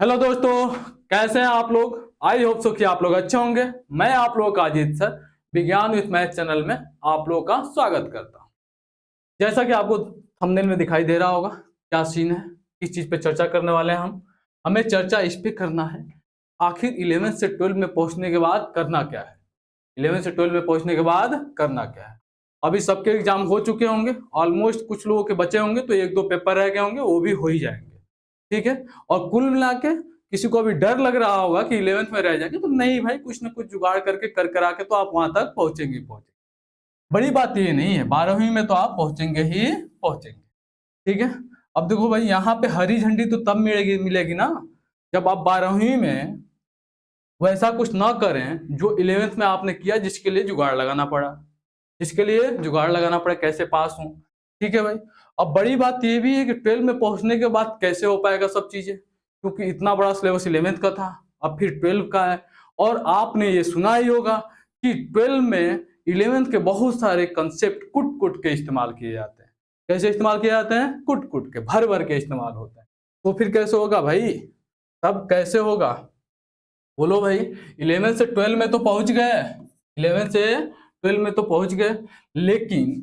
Hello दोस्तों, कैसे हैं आप लोग। आई होप सो कि आप लोग अच्छे होंगे। मैं आप लोगों का अजीत सर विज्ञान विथ मैथ चैनल में आप लोगों का स्वागत करता हूं। जैसा कि आपको थंबनेल में दिखाई दे रहा होगा, क्या सीन है, किस चीज पे चर्चा करने वाले हैं हमें चर्चा इस पे करना है, आखिर 11 से 12 में पहुंचने के बाद करना क्या है। 11 से 12 में पहुंचने के बाद करना क्या है। अभी सबके एग्जाम हो चुके होंगे, ऑलमोस्ट कुछ लोगों के बचे होंगे, तो एक दो पेपर रह गए होंगे, वो भी हो ही जाएंगे। ठीक है। और कुल मिला के किसी को अभी डर लग रहा होगा कि 11th में रह जाएंगे, तो नहीं भाई, कुछ ना कुछ जुगाड़ करके कर करा के तो आप वहां तक पहुंचेंगे पहुंचेंगे। बड़ी बात ये नहीं है, 12वीं में तो आप पहुंचेंगे ही पहुंचेंगे। ठीक है। अब देखो भाई, यहाँ पे हरी झंडी तो तब मिलेगी मिलेगी ना, जब आप 12वीं में वैसा कुछ ना करें जो 11th में आपने किया, जिसके लिए जुगाड़ लगाना पड़ा, जिसके लिए जुगाड़ लगाना पड़ा कैसे पास हूं। ठीक है भाई। अब बड़ी बात ये भी है कि 12 में पहुंचने के बाद कैसे हो पाएगा सब चीजें, क्योंकि इतना बड़ा सिलेबस 11th का था, अब फिर 12 का है। और आपने ये सुना ही होगा कि 12 में 11th के बहुत सारे कंसेप्ट कुट कुट के इस्तेमाल किए जाते हैं। कैसे इस्तेमाल किए जाते हैं? कुट कुट के, भर भर के इस्तेमाल होते हैं। तो फिर कैसे होगा भाई, तब कैसे होगा? बोलो भाई। 11 से 12 में तो पहुंच गए, 11 से 12 में तो पहुंच गए, लेकिन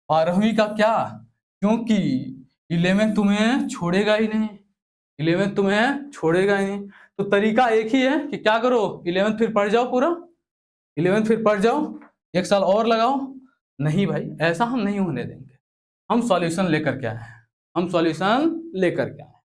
12वीं का क्या? क्योंकि 11 तुम्हें छोड़ेगा ही नहीं, 11 तुम्हें छोड़ेगा ही नहीं। तो तरीका एक ही है कि क्या करो, 11 फिर पढ़ जाओ पूरा, 11 फिर पढ़ जाओ, एक साल और लगाओ। नहीं भाई, ऐसा हम नहीं होने देंगे। हम सॉल्यूशन लेकर के आए हैं, हम सॉल्यूशन लेकर के आए हैं।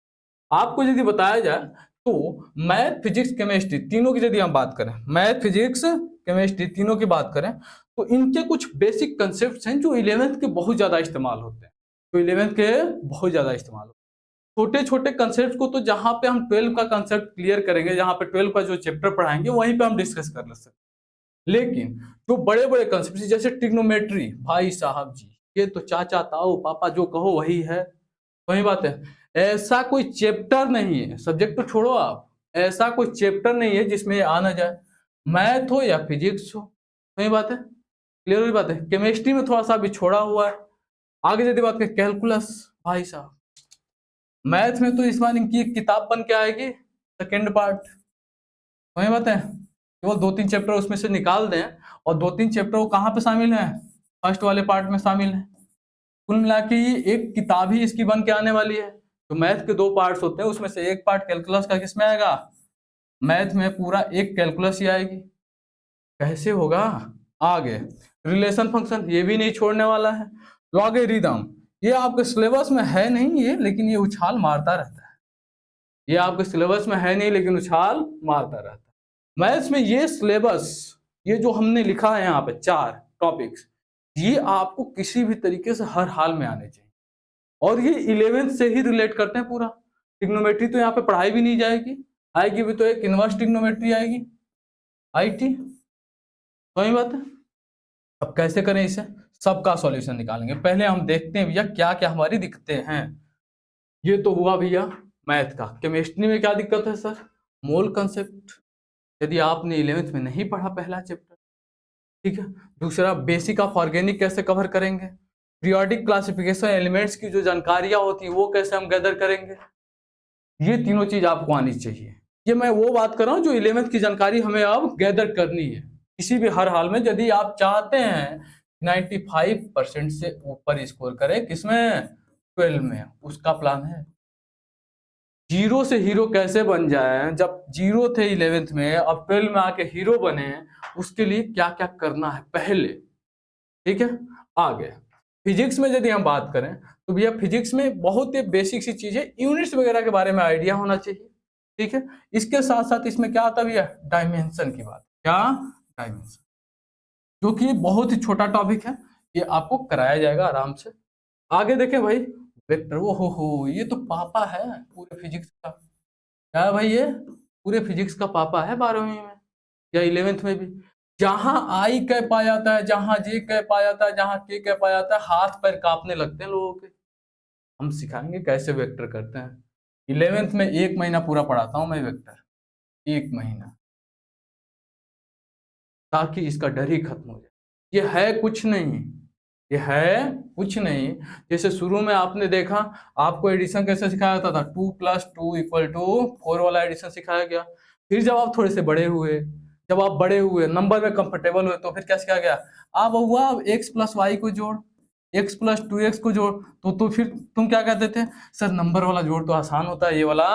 आपको यदि बताया जाए तो मैथ फिजिक्स केमिस्ट्री तीनों की यदि हम बात करें, मैथ फिजिक्स केमिस्ट्री तीनों की बात करें, तो इनके कुछ बेसिक कंसेप्ट हैं जो 11th के बहुत ज्यादा इस्तेमाल होते हैं, तो 11th के बहुत ज्यादा इस्तेमाल होते हैं। छोटे छोटे कंसेप्ट को तो जहां पे हम 12 का कंसेप्ट क्लियर करेंगे, जहां पे 12 का जो चैप्टर पढ़ाएंगे वहीं पे हम डिस्कस कर ले सकते हैं। लेकिन जो बड़े बड़े कंसेप्ट जैसे ट्रिग्नोमेट्री, भाई साहब जी, ये तो चाचा ताऊ पापा जो कहो वही है, वही बात है। ऐसा कोई चैप्टर नहीं है, सब्जेक्ट तो छोड़ो आप, ऐसा कोई चैप्टर नहीं है जिसमें ये आ ना जाए, मैथ हो या फिजिक्स हो। वही बात है, क्लियर हुई बात है। केमिस्ट्री में थोड़ा सा भी छोड़ा हुआ है। आगे यदि बात करें कैलकुलस, भाई साहब मैथ में तो इस बार इनकी एक किताब बन के आएगी, सेकेंड पार्ट। वही बात है, केवल दो तीन चैप्टर उसमें से निकाल दें, और दो तीन चैप्टर वो कहाँ पे शामिल है? फर्स्ट वाले पार्ट में शामिल है। कुल मिला के ये एक किताब ही इसकी बन के आने वाली है। तो मैथ के दो पार्ट्स होते हैं, उसमें से एक पार्ट कैलकुलस का किसमें आएगा? मैथ में पूरा एक कैलकुलस ही आएगी। कैसे होगा? आगे रिलेशन फंक्शन, ये भी नहीं छोड़ने वाला है। लॉगरिथम, ये आपके सिलेबस में है नहीं ये, लेकिन ये उछाल मारता रहता है। ये आपके सिलेबस में है नहीं, लेकिन उछाल मारता रहता है। मैथ्स में ये सिलेबस, ये जो हमने लिखा है यहाँ पे 4 टॉपिक्स, ये आपको किसी भी तरीके से हर हाल में आने चाहिए। और ये 11th से ही रिलेट करते हैं पूरा। ट्रिग्नोमेट्री तो यहाँ पे पढ़ाई भी नहीं जाएगी, आएगी भी तो एक इनवर्स ट्रिग्नोमेट्री आएगी, आई थी। वही बात है। अब कैसे करें इसे, सबका सॉल्यूशन निकालेंगे। पहले हम देखते हैं भैया क्या क्या हमारी दिक्कतें हैं। ये तो हुआ भैया मैथ का। केमिस्ट्री में क्या दिक्कत है सर? मोल कंसेप्ट, यदि आपने 11th में नहीं पढ़ा पहला चैप्टर। ठीक है। दूसरा, बेसिक ऑफ ऑर्गेनिक कैसे कवर करेंगे, पीरियोडिक क्लासिफिकेशन एलिमेंट्स की जो जानकारियां होती है वो कैसे हम गैदर करेंगे। ये तीनों चीज आपको आनी चाहिए। ये मैं वो बात कर रहा हूँ जो 11th की जानकारी हमें अब गैदर करनी है किसी भी हर हाल में, यदि आप चाहते हैं 95% से ऊपर स्कोर करें किसमें, 12 में, उसका प्लान है। जीरो से हीरो कैसे बन जाए, जब जीरो थे 11th में, अब 12 में आके हीरो बने, उसके लिए क्या क्या करना है पहले। ठीक है। आगे फिजिक्स में यदि हम बात करें तो भैया फिजिक्स में बहुत ही बेसिक सी चीजें, यूनिट्स वगैरह के बारे में आइडिया होना चाहिए। ठीक है। इसके साथ साथ इसमें क्या आता है भैया, डायमेंशन की बात। क्या? डायमेंशन, जो कि बहुत ही छोटा टॉपिक है, ये आपको कराया जाएगा आराम से। आगे देखें भाई, वेक्टर, ओ हो, ये तो पापा है पूरे फिजिक्स का। क्या है भाई ये? पूरे फिजिक्स का पापा है 12वीं में या 11th में भी। जहां आई कह पाया जाता है, जहां जे कह पाया जाता है, जहां के कह पाया जाता है, हाथ पैर कांपने लगते हैं लोगों के। हम सिखाएंगे कैसे वेक्टर करते हैं। 11th में 1 महीना पूरा पढ़ाता हूं मैं वेक्टर, 1 महीना, ताकि इसका डर ही खत्म हो जाए। ये है कुछ नहीं, ये है कुछ नहीं। जैसे शुरू में आपने देखा, आपको एडिशन कैसे सिखाया जाता था, 2+2 = 4 वाला एडिशन सिखाया गया। फिर जब आप थोड़े से बड़े हुए, जब आप बड़े हुए, नंबर में कंफर्टेबल हुए, तो फिर क्या सिखाया गया, अब हुआ अब x+y को जोड़, x+2x को जोड़। तो फिर तुम क्या कहते थे, सर नंबर वाला जोड़ तो आसान होता है, ये वाला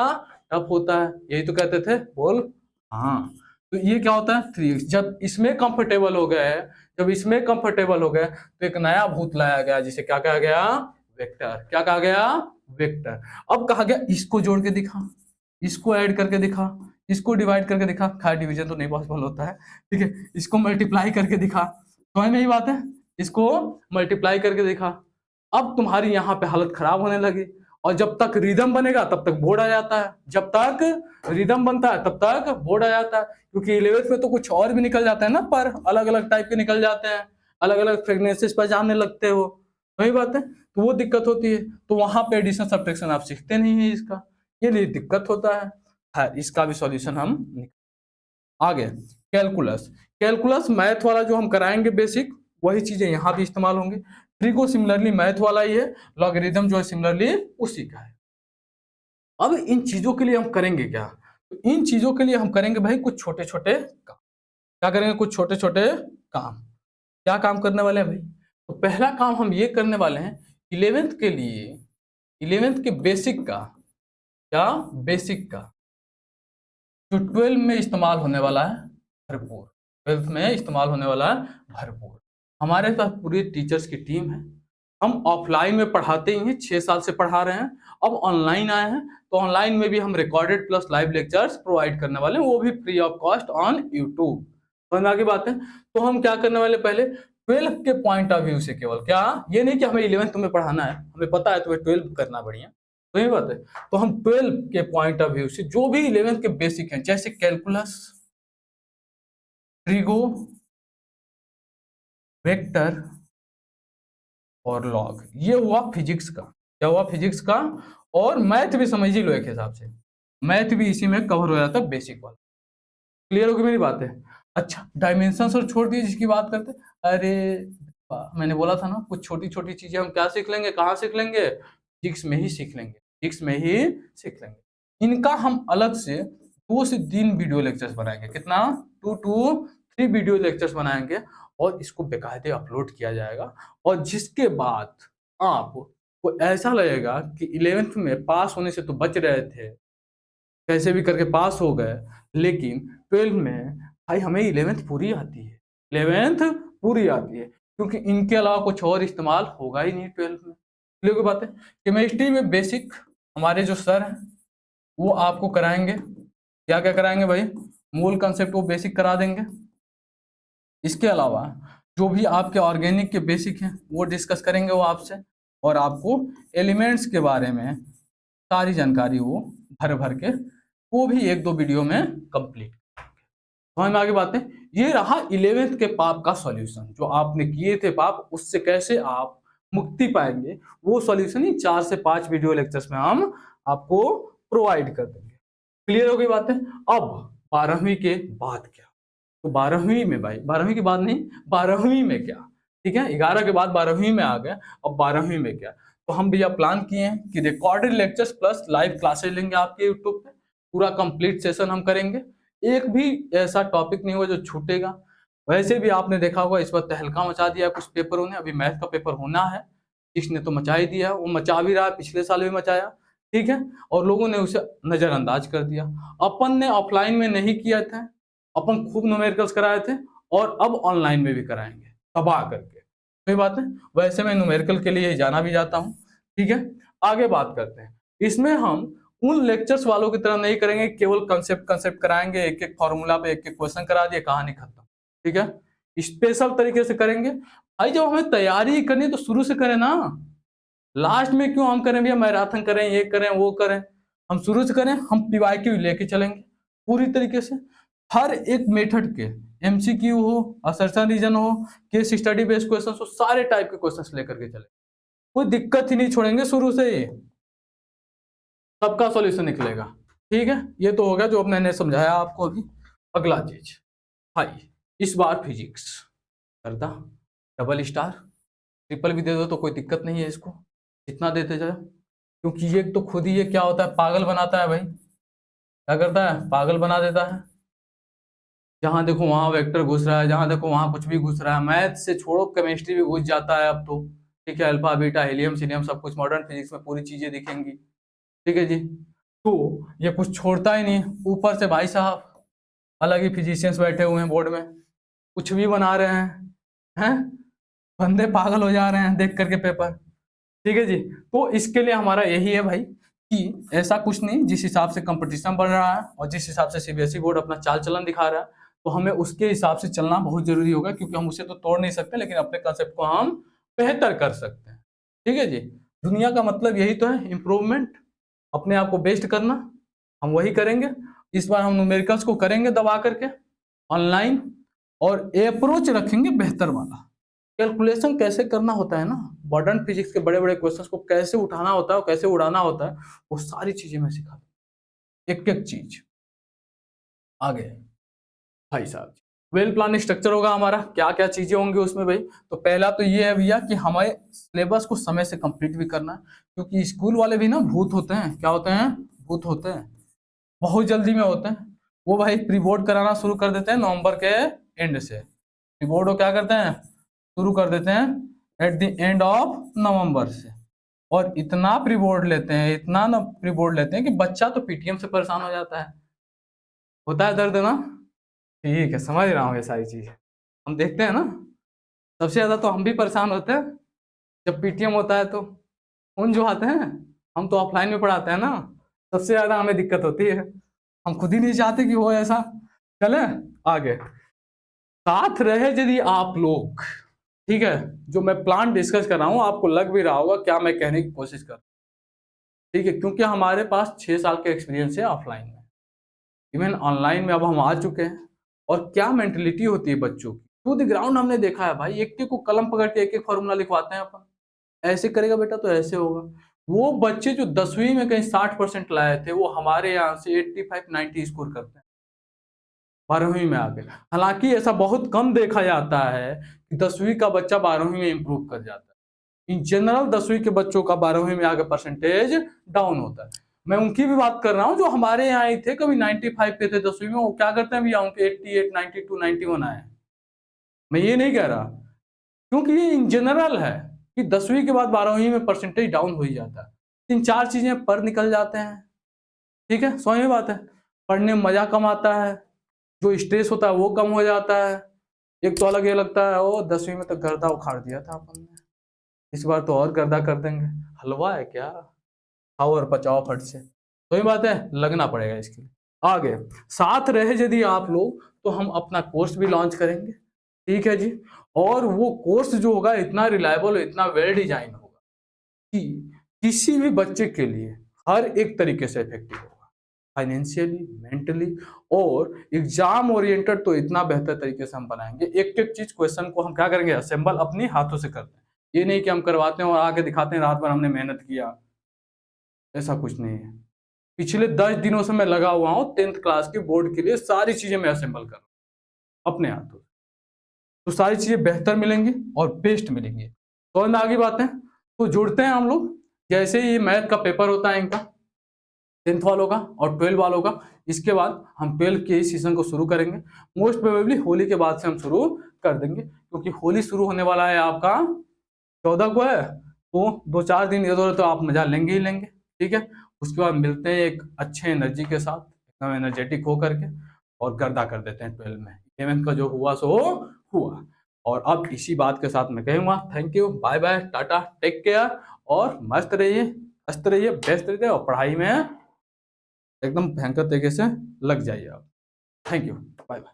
टफ होता है, यही तो कहते थे, बोल हाँ। तो ये क्या होता है 3x। जब इसमें कंफर्टेबल हो गए, जब इसमें कंफर्टेबल हो गए, तो एक नया भूत लाया गया, जिसे क्या कहा गया, वेक्टर। क्या कहा गया, वेक्टर। अब कहा गया इसको जोड़ के दिखा, इसको ऐड करके दिखा, इसको डिवाइड करके दिखा। खैर डिवीजन तो नहीं पॉसिबल होता है, ठीक है। इसको मल्टीप्लाई करके दिखा, समझ में ही बात है, इसको मल्टीप्लाई करके दिखा। अब तुम्हारी यहाँ पे हालत खराब होने लगी। और जब तक रिदम बनेगा तब तक बोर्ड आ जाता है, जब तक रिदम बनता है तब तक बोर्ड आ जाता है। क्योंकि 11th में तो कुछ और भी निकल जाता है ना, पर अलग अलग टाइप के निकल जाते हैं, अलग अलग फ्रेगनेंसेस पर जानने लगते हो, वही बात है। तो वो दिक्कत होती है, तो वहां पे एडिशन सब्ट्रैक्शन आप सीखते नहीं है इसका, ये लिए दिक्कत होता है। इसका भी सॉल्यूशन हम आगे। कैलकुलस, कैलकुलस मैथ वाला जो हम कराएंगे बेसिक, वही चीजें यहाँ भी इस्तेमाल होंगी। ट्रिगो सिमिलरली मैथ वाला ही है, लॉगरिथम जो है सिमिलरली उसी का है। अब इन चीजों के लिए हम करेंगे क्या, तो इन चीजों के लिए हम करेंगे भाई कुछ छोटे छोटे काम। क्या करेंगे, कुछ छोटे छोटे काम। क्या काम करने वाले हैं भाई, तो पहला काम हम ये करने वाले हैं, 11th के लिए, 11th के बेसिक का, क्या बेसिक का जो 12 में इस्तेमाल होने वाला है भरपूर, 12th में इस्तेमाल होने वाला है भरपूर। हमारे पास पूरी टीचर्स की टीम है, हम ऑफलाइन में पढ़ाते ही हैं, 6 साल से पढ़ा रहे हैं। अब ऑनलाइन आए हैं, तो ऑनलाइन में भी हम recorded plus live lectures provide करने वाले हैं, वो भी free of cost on YouTube. समझ में आ गई बात है। तो हम क्या करने वाले, पहले 12 के पॉइंट ऑफ व्यू से, केवल क्या, ये नहीं कि हमें 11 तुम्हें पढ़ाना है, हमें पता है तुम्हें 12 करना बढ़िया, तो ये बात है। तो हम 12 के पॉइंट ऑफ व्यू से जो भी 11th के बेसिक हैं, जैसे कैलकुलस, ट्रिगो, वेक्टर और लॉग, ये हुआ फिजिक्स का। क्या हुआ, फिजिक्स का। और मैथ भी समझ ही लो, एक हिसाब से मैथ भी इसी में कवर हो जाता है, बेसिक वाला। क्लियर होगी मेरी बात है। अच्छा, डायमेंशन और छोड़ दिए, जिसकी बात करते, अरे मैंने बोला था ना, कुछ छोटी छोटी चीजें हम क्या सीख लेंगे, कहाँ सीख लेंगे, फिजिक्स में ही सीख लेंगे, फिजिक्स में ही सीख लेंगे। इनका हम अलग से 2 से 3 वीडियो लेक्चर्स बनाएंगे। कितना, 2 to 3 वीडियो लेक्चर्स बनाएंगे, और इसको बेकायदे अपलोड किया जाएगा। और जिसके बाद आपको ऐसा लगेगा कि 11th में पास होने से तो बच रहे थे, कैसे भी करके पास हो गए, लेकिन 12 में भाई हमें 11th पूरी आती है, 11th पूरी आती है, क्योंकि इनके अलावा कुछ और इस्तेमाल होगा ही नहीं 12 में। क्लियर की बात है। केमिस्ट्री में बेसिक हमारे जो सर हैं वो आपको कराएंगे, क्या क्या कराएंगे भाई, मूल कंसेप्ट वो बेसिक करा देंगे। इसके अलावा जो भी आपके ऑर्गेनिक के बेसिक हैं वो डिस्कस करेंगे वो आपसे, और आपको एलिमेंट्स के बारे में सारी जानकारी वो भर भर के, वो भी 1-2 वीडियो में कंप्लीट। समझ में आगे बातें। ये रहा 11th के पाप का सॉल्यूशन, जो आपने किए थे पाप, उससे कैसे आप मुक्ति पाएंगे, वो सॉल्यूशन ही 4 से 5 वीडियो लेक्चर्स में हम आपको प्रोवाइड कर देंगे। क्लियर हो गई बातें। अब 12वीं के बाद क्या, तो 12वीं में भाई, 12वीं के बाद नहीं, 12वीं में क्या, ठीक है, 11 के बाद 12वीं में आ गए। अब 12वीं में क्या, तो हम भैया प्लान किए हैं कि recorded lectures plus live classes लेंगे आपके यूट्यूब पे, पूरा कंप्लीट सेशन हम करेंगे, एक भी ऐसा टॉपिक नहीं होगा जो छूटेगा। वैसे भी आपने देखा होगा इस बार तहलका मचा दिया कुछ पेपरों ने, अभी मैथ का पेपर होना है, इसने तो मचा ही दिया, वो मचा भी रहा है, पिछले साल भी मचाया, ठीक है, और लोगों ने उसे नजरअंदाज कर दिया। अपन ने ऑफलाइन में नहीं किया था, अपन खूब न्यूमेरिकल्स कराए थे, और अब ऑनलाइन में भी कराएंगे तबाह करके, कोई बात है। वैसे मैं न्यूमेरिकल के लिए जाना भी जाता हूँ, ठीक है। आगे बात करते हैं, इसमें हम उन लेक्चर्स वालों की तरह नहीं करेंगे, केवल कंसेप्ट कंसेप्ट कराएंगे, एक एक फॉर्मूला पे एक एक क्वेश्चन करा दिए, कहानी खत्म, ठीक है। स्पेशल तरीके से करेंगे भाई, जब हमें तैयारी करनी तो शुरू से करें ना, लास्ट में क्यों हम करें भैया मैराथन करें, ये करें वो करें, हम शुरू से करें। हम पीवाईक्यू लेके चलेंगे पूरी तरीके से, हर एक मेथड के, एमसीक्यू हो, असर्शन रीजन हो, केस स्टडी बेस्ड क्वेश्चन हो, सारे टाइप के क्वेश्चंस लेकर के चले, कोई दिक्कत ही नहीं छोड़ेंगे शुरू से ही, सबका सॉल्यूशन निकलेगा, ठीक है। ये तो हो गया जो मैंने समझाया आपको अभी। अगला चीज भाई, इस बार फिजिक्स करता डबल स्टार, ट्रिपल भी दे दो तो कोई दिक्कत नहीं है इसको, इतना देते जाओ, क्योंकि ये तो खुद ही ये क्या होता है, पागल बनाता है भाई। क्या करता है, पागल बना देता है। जहां देखो वहां वेक्टर घुस रहा है, जहां देखो वहां कुछ भी घुस रहा है। मैथ से छोड़ो, केमिस्ट्री भी घुस जाता है अब तो। ठीक है, अल्फा बीटा हीलियम सीलियम सब कुछ मॉडर्न फिजिक्स में पूरी चीजें दिखेंगी। ठीक है जी। तो ये कुछ छोड़ता ही नहीं। ऊपर से भाई साहब अलग ही फिजिशियंस बैठे हुए हैं बोर्ड में, कुछ भी बना रहे हैं। बंदे पागल हो जा रहे हैं देख करके पेपर। ठीक है जी। तो इसके लिए हमारा यही है भाई कि ऐसा कुछ नहीं, जिस हिसाब से कंपटीशन बढ़ रहा है और जिस हिसाब से सीबीएसई बोर्ड अपना चाल चलन दिखा रहा है, तो हमें उसके हिसाब से चलना बहुत जरूरी होगा, क्योंकि हम उसे तो तोड़ नहीं सकते, लेकिन अपने कंसेप्ट को हम बेहतर कर सकते हैं। ठीक है जी। दुनिया का मतलब यही तो है, इम्प्रूवमेंट, अपने आप को बेस्ट करना। हम वही करेंगे। इस बार हम न्यूमेरिकल्स को करेंगे दबा करके ऑनलाइन, और अप्रोच रखेंगे बेहतर वाला। कैलकुलेशन कैसे करना होता है ना, मॉडर्न फिजिक्स के बड़े बड़े क्वेश्चंस को कैसे उठाना होता है और कैसे उड़ाना होता है, वो सारी चीजें मैं सिखा दूं, एक एक चीज। आगे भाई साहब, वेल प्लान स्ट्रक्चर होगा हमारा, क्या क्या चीजें होंगी उसमें भाई। तो पहला तो ये है भैया कि हमें सिलेबस को समय से कंप्लीट भी करना है, क्योंकि स्कूल वाले भी ना भूत होते हैं। क्या होते हैं, भूत होते हैं, बहुत जल्दी में होते हैं। वो भाई प्री बोर्ड कराना शुरू कर देते हैं नवंबर के एंड से। प्री बोर्ड को क्या करते हैं, शुरू कर देते हैं at the end of November से। और इतना प्री बोर्ड लेते हैं, इतना ना प्री बोर्ड लेते हैं कि बच्चा तो पीटीएम से परेशान हो जाता है। होता है दर्द ना। ठीक है, समझ रहा हूँ ये सारी चीजें, हम देखते हैं ना। सबसे ज्यादा तो हम भी परेशान होते हैं जब पीटीएम होता है। तो उन जो आते हैं, हम तो ऑफलाइन में पढ़ाते हैं ना, सबसे ज्यादा हमें दिक्कत होती है। हम खुद ही नहीं चाहते कि हो ऐसा। चले आगे। साथ रहे यदि आप लोग, ठीक है, जो मैं प्लान डिस्कस कर रहा हूँ आपको लग भी रहा होगा क्या मैं कहने की कोशिश कर, ठीक है, क्योंकि हमारे पास 6 साल का एक्सपीरियंस है ऑफलाइन में, इवन ऑनलाइन में अब हम आ चुके हैं। और क्या मेंटेलिटी होती है बच्चों की, टू द ग्राउंड हमने देखा है भाई। एक को कलम पकड़ के एक एक फॉर्मूला लिखवाते हैं अपन, ऐसे करेगा बेटा तो ऐसे होगा। वो बच्चे जो 10वीं में कहीं 60% लाए थे, वो हमारे यहाँ से 85-90 स्कोर करते हैं 12वीं में आके। हालांकि ऐसा बहुत कम देखा जाता है कि 10वीं का बच्चा 12वीं में इंप्रूव कर जाता है। इन जनरल 10वीं के बच्चों का 12वीं में आगे परसेंटेज डाउन होता है। मैं उनकी भी बात कर रहा हूँ जो हमारे यहाँ ही थे, कभी 95 पे थे 10वीं में, वो क्या करते हैं भैया, उनके 88, 92, 91 आए। मैं ये नहीं कह रहा, क्योंकि ये इन जनरल है कि 10वीं के बाद 12वीं में परसेंटेज डाउन हो ही जाता है। 3-4 चीजें पर निकल जाते हैं। ठीक है, समझ में बात है। पढ़ने में मजा कम आता है, जो स्ट्रेस होता है वो कम हो जाता है। एक तो अलग ये लगता है, ओ 10वीं में तो गर्दा उखाड़ दिया था अपन ने, इस बार तो और गर्दा कर देंगे। हलवा है क्या, खाओ और पचाओ फट से। तो ये बात है, लगना पड़ेगा इसके लिए। आगे साथ रहे यदि आप लोग, तो हम अपना कोर्स भी लॉन्च करेंगे। ठीक है जी। और वो कोर्स जो होगा इतना रिलायबल, इतना वेल डिजाइन होगा कि किसी भी बच्चे के लिए हर एक तरीके से इफेक्टिव होगा, फाइनेंशियली, मेंटली, और एग्जाम ओरिएंटेड तो इतना बेहतर तरीके से हम बनाएंगे। एक एक चीज क्वेश्चन को हम क्या करेंगे, असेंबल अपनी हाथों से करते हैं। ये नहीं कि हम करवाते हैं और आगे दिखाते हैं रात भर हमने मेहनत किया, ऐसा कुछ नहीं है। पिछले 10 दिनों से मैं लगा हुआ हूँ 10th क्लास के बोर्ड के लिए, सारी चीजें मैं असेंबल कर रहा हूँ अपने हाथों से। तो सारी चीजें बेहतर मिलेंगी और बेस्ट मिलेंगी। तो आगे बातें तो जुड़ते हैं हम लोग। जैसे ही मैथ का पेपर होता है इनका 10th वालों का और 12 वालों का, इसके बाद हम 12 के इस सीजन को शुरू करेंगे। मोस्ट प्रोबेबली होली के बाद से हम शुरू कर देंगे, क्योंकि होली शुरू होने वाला है आपका 14 को है। तो 2-4 दिन इधर तो आप मजा लेंगे ही लेंगे। ठीक है, उसके बाद मिलते हैं एक अच्छे एनर्जी के साथ, एकदम एनर्जेटिक होकर के, और गर्दा कर देते हैं 12 में। 11th का जो हुआ सो हुआ। और अब इसी बात के साथ मैं कहूँगा thank you, bye bye, tata, take care, और मस्त रहिए, मस्त रहिए, बेस्ट रहिए, और पढ़ाई में एकदम भयंकर तरीके से लग जाइए आप। Thank you, bye bye.